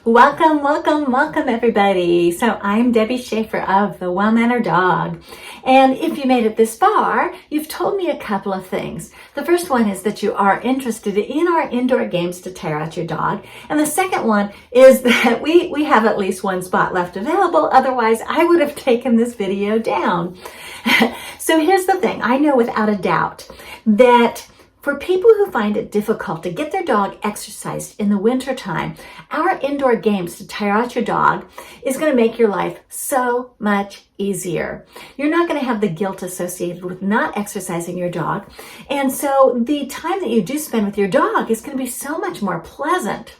Welcome, welcome, welcome everybody. So I'm Debbie Schaefer of The Well-Mannered Dog. And if you made it this far, you've told me a couple of things. The first one is that you are interested in our indoor games to tire out your dog. And the second one is that we have at least one spot left available. Otherwise, I would have taken this video down. So here's the thing. I know without a doubt that for people who find it difficult to get their dog exercised in the wintertime, our indoor games to tire out your dog is going to make your life so much easier. You're not going to have the guilt associated with not exercising your dog. And so the time that you do spend with your dog is going to be so much more pleasant.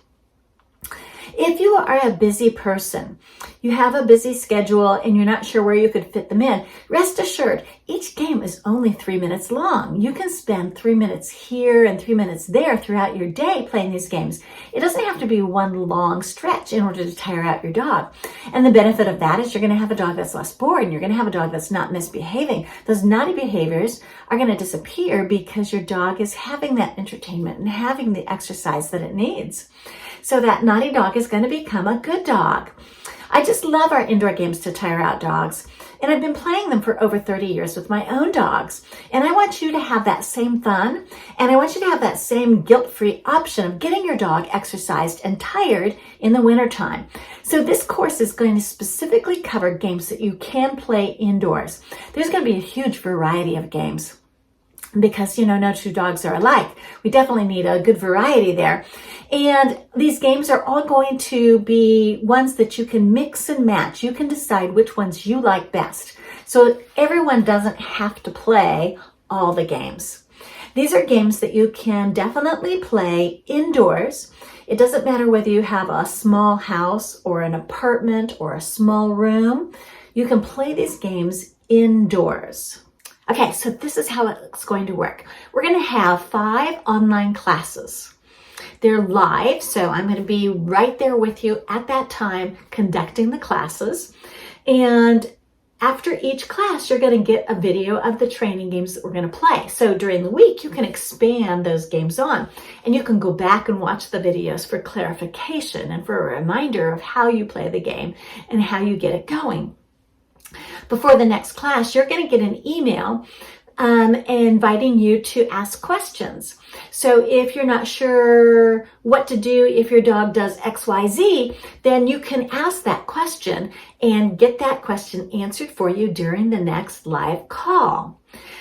If you are a busy person, you have a busy schedule and you're not sure where you could fit them in, rest assured, each game is only 3 minutes long. You can spend 3 minutes here and 3 minutes there throughout your day playing these games. It doesn't have to be one long stretch in order to tire out your dog. And the benefit of that is you're going to have a dog that's less bored and you're going to have a dog that's not misbehaving. Those naughty behaviors are going to disappear because your dog is having that entertainment and having the exercise that it needs. So that naughty dog is going to become a good dog. I just love our indoor games to tire out dogs. And I've been playing them for over 30 years with my own dogs. And I want you to have that same fun. And I want you to have that same guilt-free option of getting your dog exercised and tired in the wintertime. So this course is going to specifically cover games that you can play indoors. There's going to be a huge variety of games because, no two dogs are alike. We definitely need a good variety there. And these games are all going to be ones that you can mix and match. You can decide which ones you like best. So everyone doesn't have to play all the games. These are games that you can definitely play indoors. It doesn't matter whether you have a small house or an apartment or a small room. You can play these games indoors. Okay, so this is how it's going to work. We're going to have 5 online classes. They're live, so I'm going to be right there with you at that time conducting the classes. And after each class, you're going to get a video of the training games that we're going to play. So during the week, you can expand those games on, and you can go back and watch the videos for clarification and for a reminder of how you play the game and how you get it going. Before the next class, you're going to get an email inviting you to ask questions. So if you're not sure what to do if your dog does XYZ, then you can ask that question and get that question answered for you during the next live call.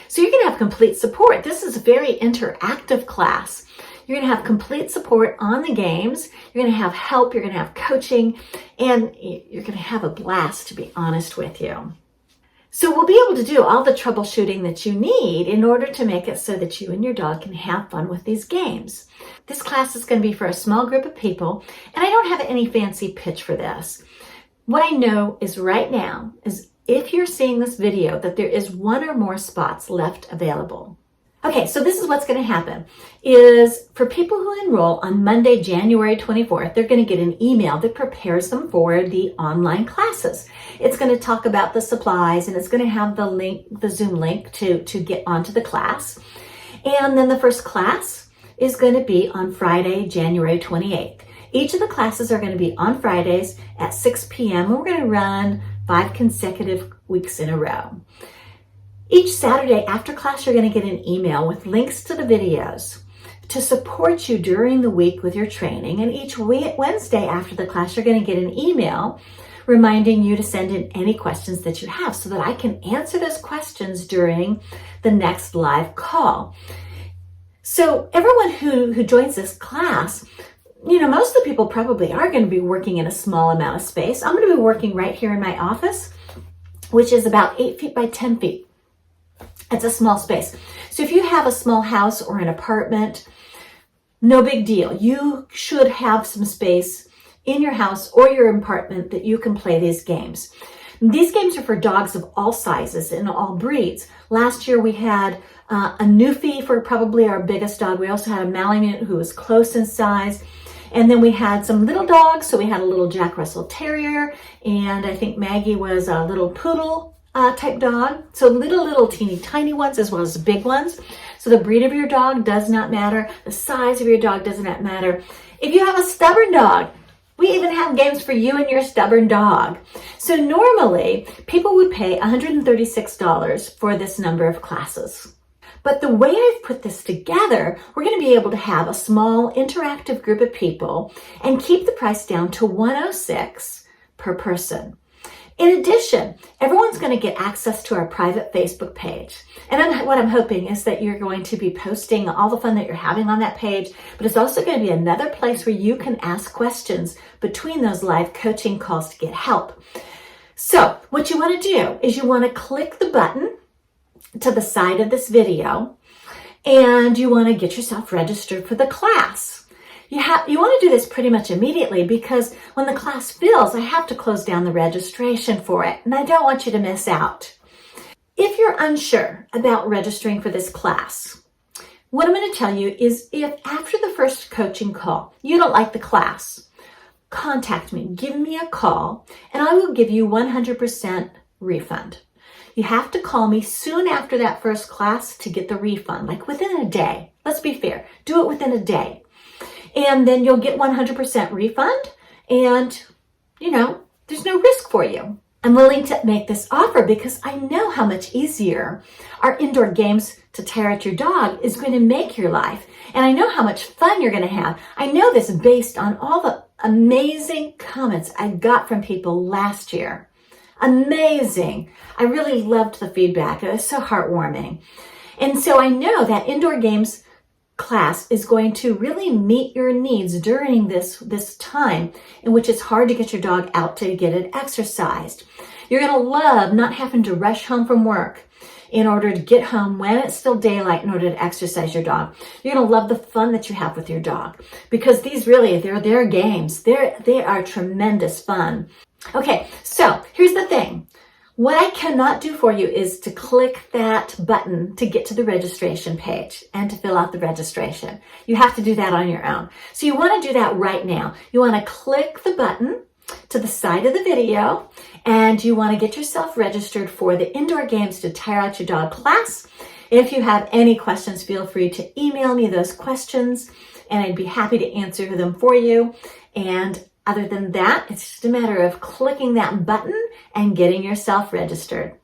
So you're going to have complete support. This is a very interactive class. You're going to have complete support on the games. You're going to have help. You're going to have coaching, and you're going to have a blast, to be honest with you. So we'll be able to do all the troubleshooting that you need in order to make it so that you and your dog can have fun with these games. This class is going to be for a small group of people, and I don't have any fancy pitch for this. What I know is right now is if you're seeing this video that there is 1 or more spots left available. Okay, so this is what's going to happen is for people who enroll on Monday, January 24th, they're going to get an email that prepares them for the online classes. It's going to talk about the supplies and it's going to have the link, the Zoom link to get onto the class. And then the first class is going to be on Friday, January 28th. Each of the classes are going to be on Fridays at 6 p.m. and we're going to run 5 consecutive weeks in a row. Each Saturday after class, you're going to get an email with links to the videos to support you during the week with your training. And each Wednesday after the class, you're going to get an email reminding you to send in any questions that you have so that I can answer those questions during the next live call. So everyone who joins this class, most of the people probably are going to be working in a small amount of space. I'm going to be working right here in my office, which is about 8 feet by 10 feet. It's a small space. So if you have a small house or an apartment, no big deal. You should have some space in your house or your apartment that you can play these games. These games are for dogs of all sizes and all breeds. Last year we had a Newfie for probably our biggest dog. We also had a Malamute who was close in size. And then we had some little dogs. So we had a little Jack Russell Terrier, and I think Maggie was a little poodle type dog. So little teeny tiny ones as well as big ones. So the breed of your dog does not matter. The size of your dog does not matter. If you have a stubborn dog, we even have games for you and your stubborn dog. So normally, people would pay $136 for this number of classes. But the way I've put this together, we're going to be able to have a small interactive group of people and keep the price down to $106 per person. In addition, everyone's going to get access to our private Facebook page. And what I'm hoping is that you're going to be posting all the fun that you're having on that page, but it's also going to be another place where you can ask questions between those live coaching calls to get help. So what you want to do is you want to click the button to the side of this video, and you want to get yourself registered for the class. You want to do this pretty much immediately, because when the class fills, I have to close down the registration for it, and I don't want you to miss out. If you're unsure about registering for this class, what I'm going to tell you is, if after the first coaching call you don't like the class, contact me, give me a call, and I will give you 100% refund. You have to call me soon after that first class to get the refund, like within a day. Let's be fair. Do it within a day. And then you'll get 100% refund, and, there's no risk for you. I'm willing to make this offer because I know how much easier our indoor games to tear at your dog is going to make your life. And I know how much fun you're going to have. I know this based on all the amazing comments I got from people last year. Amazing. I really loved the feedback. It was so heartwarming. And so I know that indoor games class is going to really meet your needs during this time in which it's hard to get your dog out to get it exercised. You're going to love not having to rush home from work in order to get home when it's still daylight in order to exercise your dog. You're going to love the fun that you have with your dog, because they're their games. They are tremendous fun. Okay, so here's the thing. What I cannot do for you is to click that button to get to the registration page and to fill out the registration. You have to do that on your own. So you want to do that right now. You want to click the button to the side of the video, and you want to get yourself registered for the Indoor Games to Tire Out Your Dog class. If you have any questions, feel free to email me those questions, and I'd be happy to answer them for you. And other than that, it's just a matter of clicking that button and getting yourself registered.